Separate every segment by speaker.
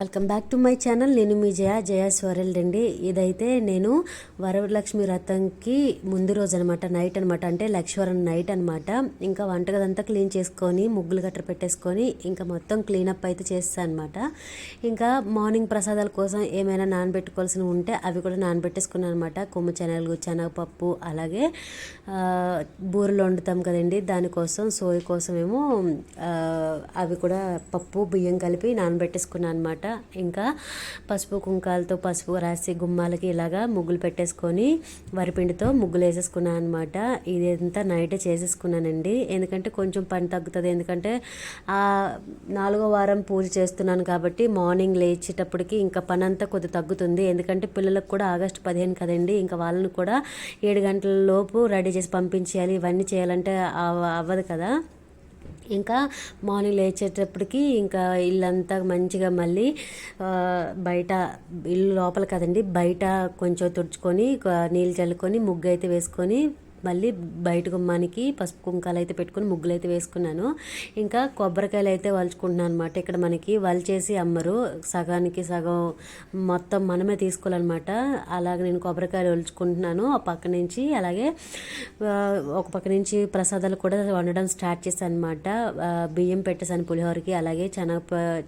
Speaker 1: Welcome back to my channel. నేను మీ Jaya's world అండి. ఇదైతే నేను వరలక్ష్మి వ్రతంకి ముందు రోజు అనమాట, నైట్ అనమాట, అంటే లక్ష్వరం నైట్ అనమాట. ఇంకా వంటగదంతా క్లీన్ చేసుకొని ముగ్గులు గట్ర పెట్టేసుకొని ఇంకా మొత్తం క్లీనప్ అయితే చేస్తాను అనమాట. ఇంకా మార్నింగ్ ప్రసాదాల కోసం ఏమైనా నానబెట్టుకోవాల్సినవి ఉంటే అవి కూడా నానబెట్టేసుకున్నాను అనమాట. కొమ్ము శనగలు, శనగపప్పు, అలాగే బూరెలు వండుతాం కదండి, దానికోసం సోయి కోసం ఏమో అవి కూడా పప్పు బియ్యం కలిపి నానబెట్టేసుకున్నాను అనమాట. ఇంకా పసుపు కుంకాలతో పసుపు రాసి గుమ్మాలకి ఇలాగా ముగ్గులు పెట్టేసుకొని వరిపిండితో ముగ్గులు వేసేసుకున్నాను అనమాట. ఇదంతా నైటే చేసేసుకున్నానండి, ఎందుకంటే కొంచెం పని తగ్గుతుంది. ఎందుకంటే 4వ వారం పూజ చేస్తున్నాను కాబట్టి మార్నింగ్ లేచేటప్పటికి ఇంకా పని అంతా కొద్దిగా తగ్గుతుంది. ఎందుకంటే పిల్లలకు కూడా ఆగస్టు 15 కదండి, ఇంకా వాళ్ళని కూడా 7 గంటల లోపు రెడీ చేసి పంపించేయాలి. ఇవన్నీ చేయాలంటే అవ్వదు కదా. ఇంకా మార్నింగ్ లేచేటప్పటికి ఇంకా ఇల్లంతా మంచిగా మళ్ళీ బయట, ఇల్లు లోపల కదండి, బయట కొంచెం తుడుచుకొని నీళ్ళు చల్లుకొని ముగ్గు అయితే వేసుకొని మళ్ళీ బయట గుమ్మానికి పసుపు కుంకాలు అయితే పెట్టుకుని ముగ్గులు అయితే వేసుకున్నాను. ఇంకా కొబ్బరికాయలు అయితే వలుచుకుంటున్నాను అనమాట. ఇక్కడ మనకి వలిచేసి అమ్మరు, సగానికి సగం మొత్తం మనమే తీసుకోవాలన్నమాట. అలాగే నేను కొబ్బరికాయలు వలుచుకుంటున్నాను ఆ పక్క నుంచి. అలాగే ఒక పక్క నుంచి ప్రసాదాలు కూడా వండడం స్టార్ట్ చేశాను అనమాట. బియ్యం పెట్టేశాను పులిహోరకి, అలాగే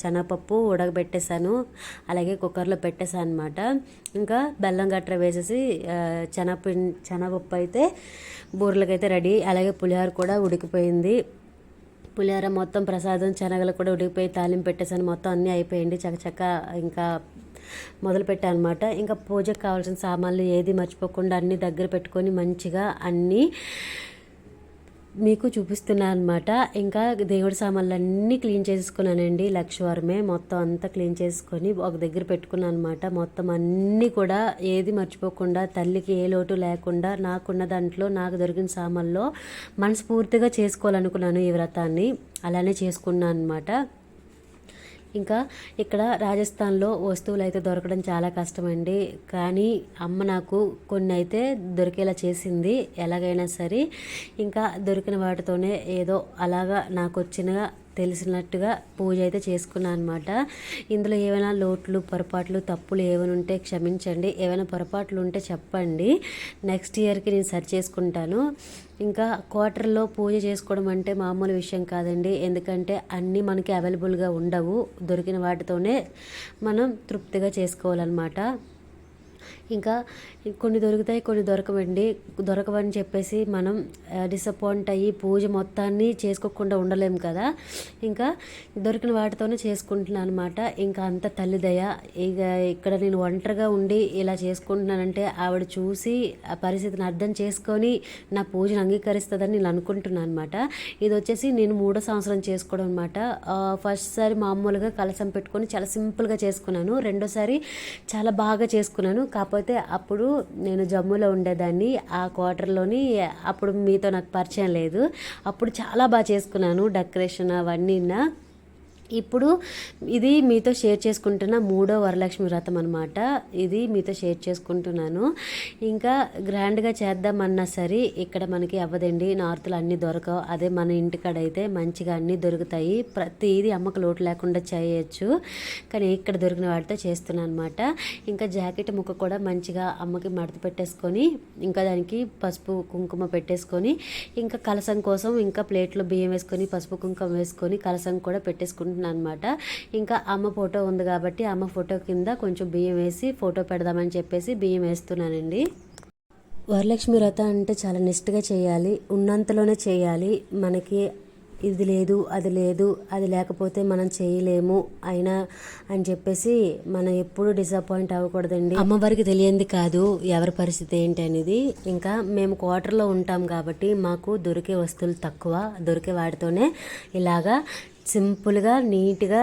Speaker 1: శనగపప్పు ఉడకబెట్టేశాను, అలాగే కుక్కర్లో పెట్టేశాను అనమాట. ఇంకా బెల్లం గట్ర వేసేసి శనగపప్పు అయితే బూరెలకైతే రెడీ. అలాగే పులిహోర కూడా ఉడికిపోయింది. పులిహోర మొత్తం ప్రసాదం శనగలు కూడా ఉడికిపోయి తాలింపు పెట్టేసాను. మొత్తం అన్నీ అయిపోయింది చకచక. ఇంకా మొదలుపెట్టాను అనమాట. ఇంకా పూజకు కావాల్సిన సామాన్లు ఏది మర్చిపోకుండా అన్నీ దగ్గర పెట్టుకొని మంచిగా అన్నీ మీకు చూపిస్తున్నాను అనమాట. ఇంకా దేవుడి సామాన్లు అన్నీ క్లీన్ చేసుకున్నానండి. లక్షవారమే మొత్తం అంతా క్లీన్ చేసుకొని ఒక దగ్గర పెట్టుకున్నాను అనమాట. మొత్తం అన్నీ కూడా ఏది మర్చిపోకుండా తల్లికి ఏ లోటు లేకుండా నాకున్న దాంట్లో నాకు దొరికిన సామాన్లో మనస్ఫూర్తిగా చేసుకోవాలనుకున్నాను ఈ వ్రతాన్ని. అలానే చేసుకున్నాను అనమాట. ఇంకా ఇక్కడ రాజస్థాన్లో వస్తువులు అయితే దొరకడం చాలా కష్టమండి, కానీ అమ్మ నాకు కొన్ని అయితే దొరికేలా చేసింది ఎలాగైనా సరే. ఇంకా దొరికిన వాటితోనే ఏదో అలాగా నాకు వచ్చినగా తెలిసినట్టుగా పూజ అయితే చేసుకున్నాను అనమాట. ఇందులో ఏమైనా లోట్లు, పొరపాట్లు, తప్పులు ఏమైనా ఉంటే క్షమించండి. ఏమైనా పొరపాట్లు ఉంటే చెప్పండి, నెక్స్ట్ ఇయర్కి నేను సరి చేసుకుంటాను. ఇంకా క్వార్టర్లో పూజ చేసుకోవడం అంటే మామూలు విషయం కాదండి, ఎందుకంటే అన్నీ మనకి అవైలబుల్గా ఉండవు. దొరికిన వాటితోనే మనం తృప్తిగా చేసుకోవాలన్నమాట. ఇంకా కొన్ని దొరుకుతాయి, కొన్ని దొరకవని చెప్పేసి మనం డిసప్పాయింట్ అయ్యి పూజ మొత్తాన్ని చేసుకోకుండా ఉండలేము కదా. ఇంకా దొరికిన వాటితోనే చేసుకుంటున్నాను అనమాట. ఇంకా అంత తల్లిదయ. ఇక ఇక్కడ నేను ఒంటరిగా ఉండి ఇలా చేసుకుంటున్నానంటే ఆవిడ చూసి ఆ పరిస్థితిని అర్థం చేసుకొని నా పూజను అంగీకరిస్తుందని నేను అనుకుంటున్నాను అనమాట. ఇది వచ్చేసి నేను 3వ సంవత్సరం చేసుకోవడం అనమాట. ఫస్ట్ సారి మామూలుగా కలసం పెట్టుకొని చాలా సింపుల్గా చేసుకున్నాను. రెండోసారి చాలా బాగా చేసుకున్నాను. కాకపోతే అప్పుడు నేను జమ్మూలో ఉండేదాన్ని, ఆ క్వార్టర్లోని. అప్పుడు మీతో నాకు పరిచయం లేదు. అప్పుడు చాలా బాగా చేసుకున్నాను డెకరేషన్ అవన్నీ. ఇప్పుడు ఇది మీతో షేర్ చేసుకుంటున్న 3వ వరలక్ష్మి వ్రతం అనమాట. ఇది మీతో షేర్ చేసుకుంటున్నాను. ఇంకా గ్రాండ్గా చేద్దామన్నా సరే ఇక్కడ మనకి అవ్వదండి, నార్త్లో అన్నీ దొరకవు. అదే మన ఇంటికాడ అయితే మంచిగా అన్నీ దొరుకుతాయి, ప్రతిదీ అమ్మకు లోటు లేకుండా చేయొచ్చు. కానీ ఇక్కడ దొరికిన వాటితో చేస్తున్నాను అనమాట. ఇంకా జాకెట్ ముక్క కూడా మంచిగా అమ్మకి మడత పెట్టేసుకొని ఇంకా దానికి పసుపు కుంకుమ పెట్టేసుకొని ఇంకా కలసం కోసం ఇంకా ప్లేట్లో బియ్యం వేసుకొని పసుపు కుంకుమ వేసుకొని కలసం కూడా పెట్టేసుకుంటున్నాను అనమాట. ఇంకా అమ్మ ఫోటో ఉంది కాబట్టి అమ్మ ఫోటో కింద కొంచెం బియ్యం వేసి ఫోటో పెడదామని చెప్పేసి బియ్యం వేస్తున్నానండి. వరలక్ష్మి వ్రతం అంటే చాలా నిష్ఠగా చేయాలి, ఉన్నంతలోనే చేయాలి. మనకి ఇది లేదు, అది లేకపోతే మనం చేయలేము అయినా అని చెప్పేసి మనం ఎప్పుడు డిసప్పాయింట్ అవ్వకూడదండి. అమ్మవారికి తెలియంది కాదు ఎవరి పరిస్థితి ఏంటి అనేది. ఇంకా మేము క్వార్టర్లో ఉంటాం కాబట్టి మాకు దొరికే వస్తువులు తక్కువ, దొరికే వాటితోనే ఇలాగా సింపుల్గా నీట్గా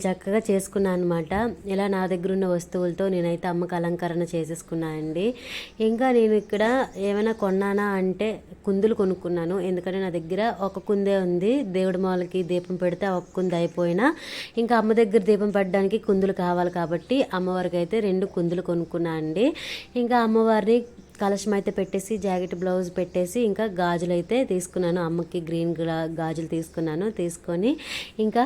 Speaker 1: చక్కగా చేసుకున్నాను అనమాట. ఇలా నా దగ్గర ఉన్న వస్తువులతో నేనైతే అమ్మకి అలంకరణ చేసేసుకున్నానండి. ఇంకా నేను ఇక్కడ ఏమైనా కొన్నానా అంటే కుందులు కొనుక్కున్నాను, ఎందుకంటే నా దగ్గర ఒక కుందే ఉంది. దేవుడి మాలకి దీపం పెడితే ఒక కుంది అయిపోయినా ఇంకా అమ్మ దగ్గర దీపం పెట్టడానికి కుందులు కావాలి కాబట్టి అమ్మవారికి అయితే 2 కుందులు కొనుక్కున్నా అండి. ఇంకా అమ్మవారిని కలశం అయితే పెట్టేసి జాకెట్ బ్లౌజ్ పెట్టేసి ఇంకా గాజులు అయితే తీసుకున్నాను. అమ్మకి గ్రీన్ గాజులు తీసుకొని ఇంకా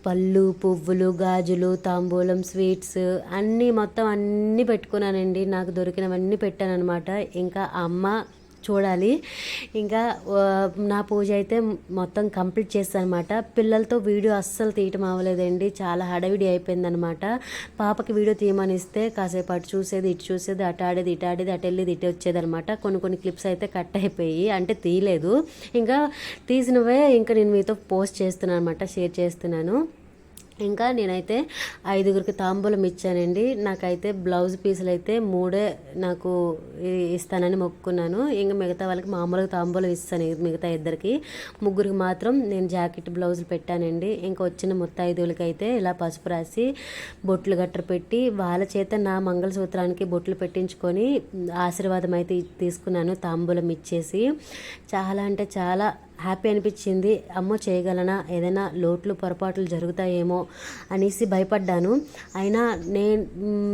Speaker 1: పళ్ళు, పువ్వులు, గాజులు, తాంబూలం, స్వీట్స్ అన్నీ మొత్తం అన్నీ పెట్టుకున్నానండి. నాకు దొరికినవన్నీ పెట్టానన్నమాట. ఇంకా అమ్మ చూడాలి. ఇంకా నా పూజ అయితే మొత్తం కంప్లీట్ చేస్తాను అనమాట. పిల్లలతో వీడియో అస్సలు తీయటం అవ్వలేదండి, చాలా హడావిడి అయిపోయిందనమాట. పాపకి వీడియో తీయమని ఇస్తే కాసేపు అటు చూసేది ఇటు చూసేది, అటు ఆడేది ఇటు ఆడేది, అటు వెళ్ళేది ఇటు వచ్చేది అనమాట. కొన్ని క్లిప్స్ అయితే కట్ అయిపోయి, అంటే తీయలేదు. ఇంకా తీసినవే ఇంకా నేను మీతో పోస్ట్ చేస్తున్నాను అనమాట, షేర్ చేస్తున్నాను. ఇంకా నేనైతే 5గురికి తాంబూలం ఇచ్చానండి. నాకైతే బ్లౌజ్ పీసులు అయితే 3 నాకు ఇస్తానని మొక్కుకున్నాను. ఇంకా మిగతా వాళ్ళకి మామూలుగా తాంబూలం ఇస్తాను, మిగతా 2కి. 3గురికి మాత్రం నేను జాకెట్ బ్లౌజులు పెట్టానండి. ఇంకా వచ్చిన ముత్తైదువులకి అయితే ఇలా పసుపు రాసి బొట్లు గట్ర పెట్టి వాళ్ళ చేత నా మంగళసూత్రానికి బొట్లు పెట్టించుకొని ఆశీర్వాదం అయితే తీసుకున్నాను, తాంబూలం ఇచ్చేసి. చాలా అంటే చాలా హ్యాపీ అనిపించింది. అమ్మో చేయగలనా, ఏదైనా లోట్లు పొరపాట్లు జరుగుతాయేమో అనేసి భయపడ్డాను. అయినా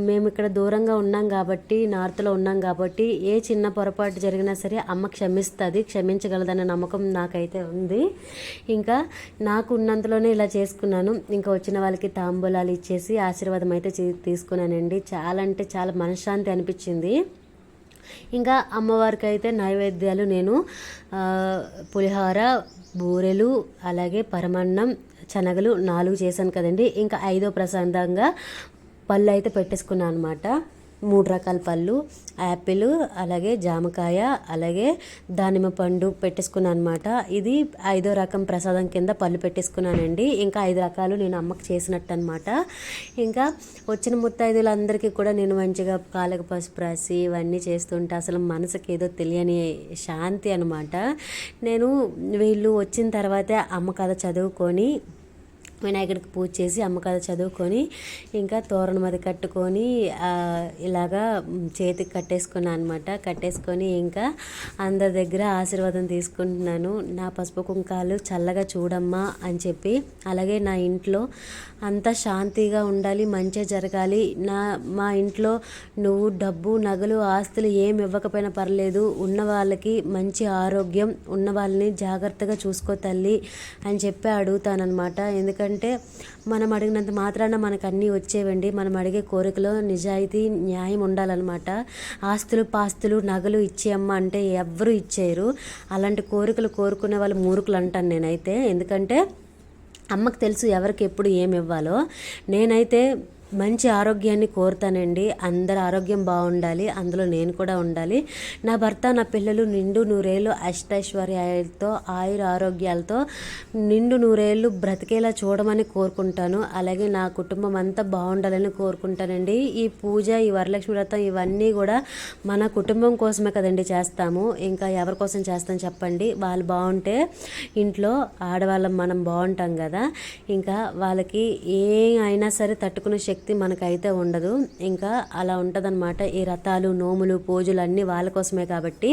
Speaker 1: మేము ఇక్కడ దూరంగా ఉన్నాం కాబట్టి, నార్త్లో ఉన్నాం కాబట్టి ఏ చిన్న పొరపాటు జరిగినా సరే అమ్మ క్షమించగలదన్న నమ్మకం నాకైతే ఉంది. ఇంకా నాకు ఉన్నంతలోనే ఇలా చేసుకున్నాను. ఇంకా వచ్చిన వాళ్ళకి తాంబూలాలు ఇచ్చేసి ఆశీర్వాదం అయితే తీసుకున్నానండి. చాలా అంటే చాలా మనశ్శాంతి అనిపించింది. ఇంకా అమ్మవారికి అయితే నైవేద్యాలు నేను పులిహోర, బూరెలు, అలాగే పరమాన్నం, శనగలు 4 చేశాను కదండి. ఇంకా 5వ ప్రసాదంగా పళ్ళు అయితే పెట్టేసుకున్నాను అనమాట. 3 రకాల పళ్ళు, యాపిల్, అలాగే జామకాయ, అలాగే దానిమ్మ పండు పెట్టేసుకున్నాను అనమాట. ఇది 5వ రకం ప్రసాదం కింద పళ్ళు పెట్టేసుకున్నానండి. ఇంకా 5 రకాలు నేను అమ్మకి చేసినట్టు అనమాట. ఇంకా వచ్చిన ముత్తైదులందరికీ కూడా నేను మంచిగా కాళ్ళకు పసుపు రాసి ఇవన్నీ చేస్తుంటే అసలు మనసుకి ఏదో తెలియని శాంతి అనమాట. నేను వీళ్ళు వచ్చిన తర్వాతే అమ్మ కథ చదువుకొని వినాయకుడికి పూజ చేసి అమ్మ కథ చదువుకొని ఇంకా తోరణం అది కట్టుకొని ఇలాగా చేతికి కట్టేసుకున్నాను అనమాట. కట్టేసుకొని ఇంకా అందరి దగ్గర ఆశీర్వాదం తీసుకుంటున్నాను. నా పసుపు కుంకాలు చల్లగా చూడమ్మా అని చెప్పి, అలాగే నా ఇంట్లో అంతా శాంతిగా ఉండాలి, మంచిగా జరగాలి. మా ఇంట్లో నువ్వు డబ్బు, నగలు, ఆస్తులు ఏమి ఇవ్వకపోయినా పర్లేదు, ఉన్న వాళ్ళకి మంచి ఆరోగ్యం, ఉన్న వాళ్ళని జాగ్రత్తగా చూసుకో తల్లి అని చెప్పి అడుగుతానమాట. ఎందుకంటే మనం అడిగినంత మాత్రాన మనకు అన్నీ వచ్చేవండి. మనం అడిగే కోరికలో నిజాయితీ, న్యాయం ఉండాలన్నమాట. ఆస్తులు, పాస్తులు, నగలు ఇచ్చేయమ్మ అంటే ఎవ్వరూ ఇచ్చేయరు. అలాంటి కోరికలు కోరుకునే వాళ్ళు మూర్ఖులు అంటాను నేనైతే. ఎందుకంటే అమ్మకు తెలుసు ఎవరికి ఎప్పుడు ఏమి ఇవ్వాలో. నేనైతే మంచి ఆరోగ్యాన్ని కోరుతానండి. అందరి ఆరోగ్యం బాగుండాలి, అందులో నేను కూడా ఉండాలి. నా భర్త, నా పిల్లలు నిండు నూరేళ్ళు అష్టైశ్వర్యాలతో, ఆయుర ఆరోగ్యాలతో నిండు నూరేళ్ళు బ్రతికేలా చూడమని కోరుకుంటాను. అలాగే నా కుటుంబం అంతా బాగుండాలని కోరుకుంటానండి. ఈ పూజ, ఈ వరలక్ష్మి వ్రతం ఇవన్నీ కూడా మన కుటుంబం కోసమే కదండి చేస్తాము. ఇంకా ఎవరి కోసం చేస్తాం చెప్పండి? వాళ్ళు బాగుంటే ఇంట్లో ఆడవాళ్ళం మనం బాగుంటాం కదా. ఇంకా వాళ్ళకి ఏం అయినా సరే తట్టుకునే శక్తి మనకైతే ఉండదు. ఇంకా అలా ఉంటుందన్నమాట. ఈ వ్రతాలు, నోములు, పూజలు అన్నీ వాళ్ళ కోసమే కాబట్టి,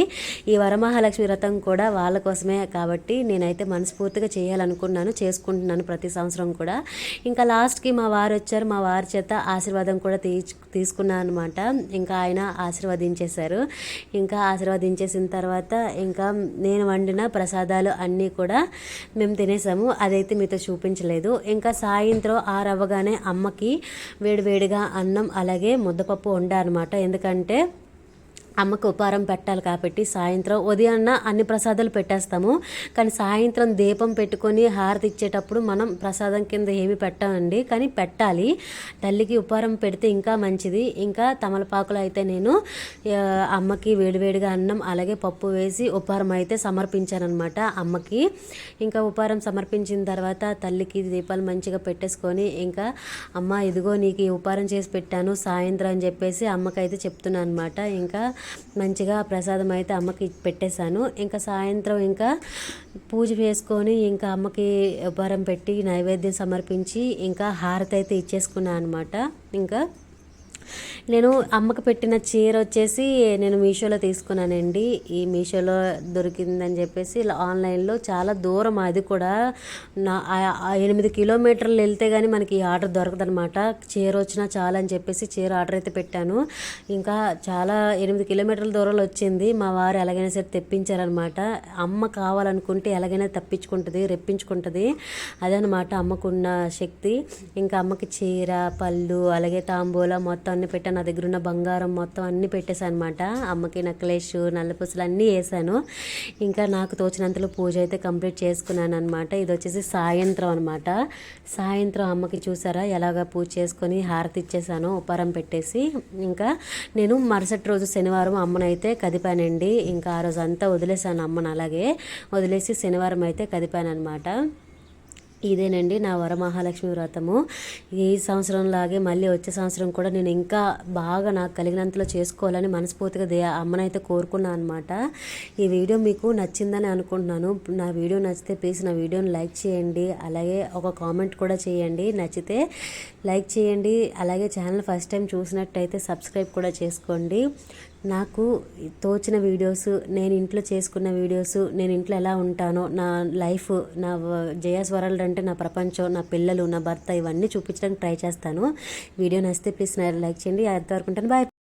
Speaker 1: ఈ వరమహాలక్ష్మి వ్రతం కూడా వాళ్ళ కోసమే కాబట్టి నేనైతే మనస్ఫూర్తిగా చేయాలనుకున్నాను, చేసుకుంటున్నాను ప్రతి సంవత్సరం కూడా. ఇంకా లాస్ట్కి మా వారు వచ్చారు. మా వారి చేత ఆశీర్వాదం కూడా తీసుకున్నాను అనమాట. ఇంకా ఆయన ఆశీర్వదించేశారు. ఇంకా ఆశీర్వదించేసిన తర్వాత ఇంకా నేను వండిన ప్రసాదాలు అన్నీ కూడా మేము తినేసాము. అదైతే మీతో చూపించలేదు. ఇంకా సాయంత్రం 6 అవ్వగానే అమ్మకి వేడివేడిగా అన్నం అలాగే ముద్దపప్పు వండారనమాట. ఎందుకంటే అమ్మకు ఉపహారం పెట్టాలి కాబట్టి సాయంత్రం. ఉదయాన్న అన్ని ప్రసాదాలు పెట్టేస్తాము, కానీ సాయంత్రం దీపం పెట్టుకొని హారతి ఇచ్చేటప్పుడు మనం ప్రసాదం కింద ఏమి పెట్టామండి, కానీ పెట్టాలి. తల్లికి ఉపహారం పెడితే ఇంకా మంచిది. ఇంకా తమలపాకులు అయితే నేను అమ్మకి వేడివేడిగా అన్నం అలాగే పప్పు వేసి ఉపహారం అయితే సమర్పించానమాట అమ్మకి. ఇంకా ఉపహారం సమర్పించిన తర్వాత తల్లికి దీపాలు మంచిగా పెట్టేసుకొని ఇంకా అమ్మ ఇదిగో నీకు ఈ ఉపహారం చేసి పెట్టాను సాయంత్రం అని చెప్పేసి అమ్మకైతే చెప్తున్నాను అనమాట. ఇంకా మంచిగా ప్రసాదం అయితే అమ్మకి పెట్టేశాను. ఇంకా సాయంత్రం ఇంకా పూజ చేసుకొని ఇంకా అమ్మకి ఉపహారం పెట్టి నైవేద్యం సమర్పించి ఇంకా హారతి అయితే ఇచ్చేసుకున్నాను అనమాట. ఇంకా నేను అమ్మకు పెట్టిన చీర వచ్చేసి నేను మీషోలో తీసుకున్నానండి. ఈ మీషోలో దొరికిందని చెప్పేసి ఇలా ఆన్లైన్లో చాలా దూరం, అది కూడా 8 కిలోమీటర్లు వెళ్తే కానీ మనకి ఈ ఆర్డర్ దొరకదనమాట. చీర వచ్చినా చాలా అని చెప్పేసి చీర ఆర్డర్ అయితే పెట్టాను. ఇంకా చాలా 8 కిలోమీటర్ల దూరంలో వచ్చింది. మా వారు ఎలాగైనా సరే తెప్పించారనమాట. అమ్మ కావాలనుకుంటే ఎలాగైనా తప్పించుకుంటుంది, రెప్పించుకుంటుంది. అదనమాట అమ్మకున్న శక్తి. ఇంకా అమ్మకి చీర, పళ్ళు, అలాగే తాంబూల మొత్తం అన్ని పెట్టాను. నా దగ్గర ఉన్న బంగారం మొత్తం అన్నీ పెట్టేశాను అనమాట. అమ్మకి నెక్లెస్, నల్లపూసలు అన్నీ వేసాను. ఇంకా నాకు తోచినంతలో పూజ అయితే కంప్లీట్ చేసుకున్నాను అనమాట. ఇది వచ్చేసి సాయంత్రం అనమాట. సాయంత్రం అమ్మకి చూసారా ఎలాగ పూజ చేసుకొని హారతి ఇచ్చేసాను, ఉపహారం పెట్టేసి. ఇంకా నేను మరుసటి రోజు శనివారం అమ్మనైతే కదిపానండి. ఇంకా ఆ రోజు అంతా వదిలేసాను అమ్మను, అలాగే వదిలేసి శనివారం అయితే కదిపాను అనమాట. ఇదేనండి నా వరమహాలక్ష్మి వ్రతము. ఈ సంవత్సరంలాగే మళ్ళీ వచ్చే సంవత్సరం కూడా నేను ఇంకా బాగా నాకు కలిగినంతలో చేసుకోవాలని మనస్ఫూర్తిగా అమ్మనైతే కోరుకున్నాను అనమాట. ఈ వీడియో మీకు నచ్చిందని అనుకుంటున్నాను. నా వీడియో నచ్చితే ప్లీజ్ నా వీడియోని లైక్ చేయండి, అలాగే ఒక కామెంట్ కూడా చేయండి. నచ్చితే లైక్ చేయండి, అలాగే ఛానల్ ఫస్ట్ టైం చూసినట్టయితే సబ్స్క్రైబ్ కూడా చేసుకోండి. నాకు తోచిన వీడియోస్, నేను ఇంట్లో చేసుకున్న వీడియోస్, నేను ఇంట్లో ఎలా ఉంటానో, నా లైఫ్, నా జయాస్ వరల్డ్ అంటే నా ప్రపంచం, నా పిల్లలు, నా భర్త, ఇవన్నీ చూపించడానికి ట్రై చేస్తాను. వీడియో నచ్చితే ప్లీజ్ లైక్ చేయండి. అంతవరకు ఉంటాను. బాయ్.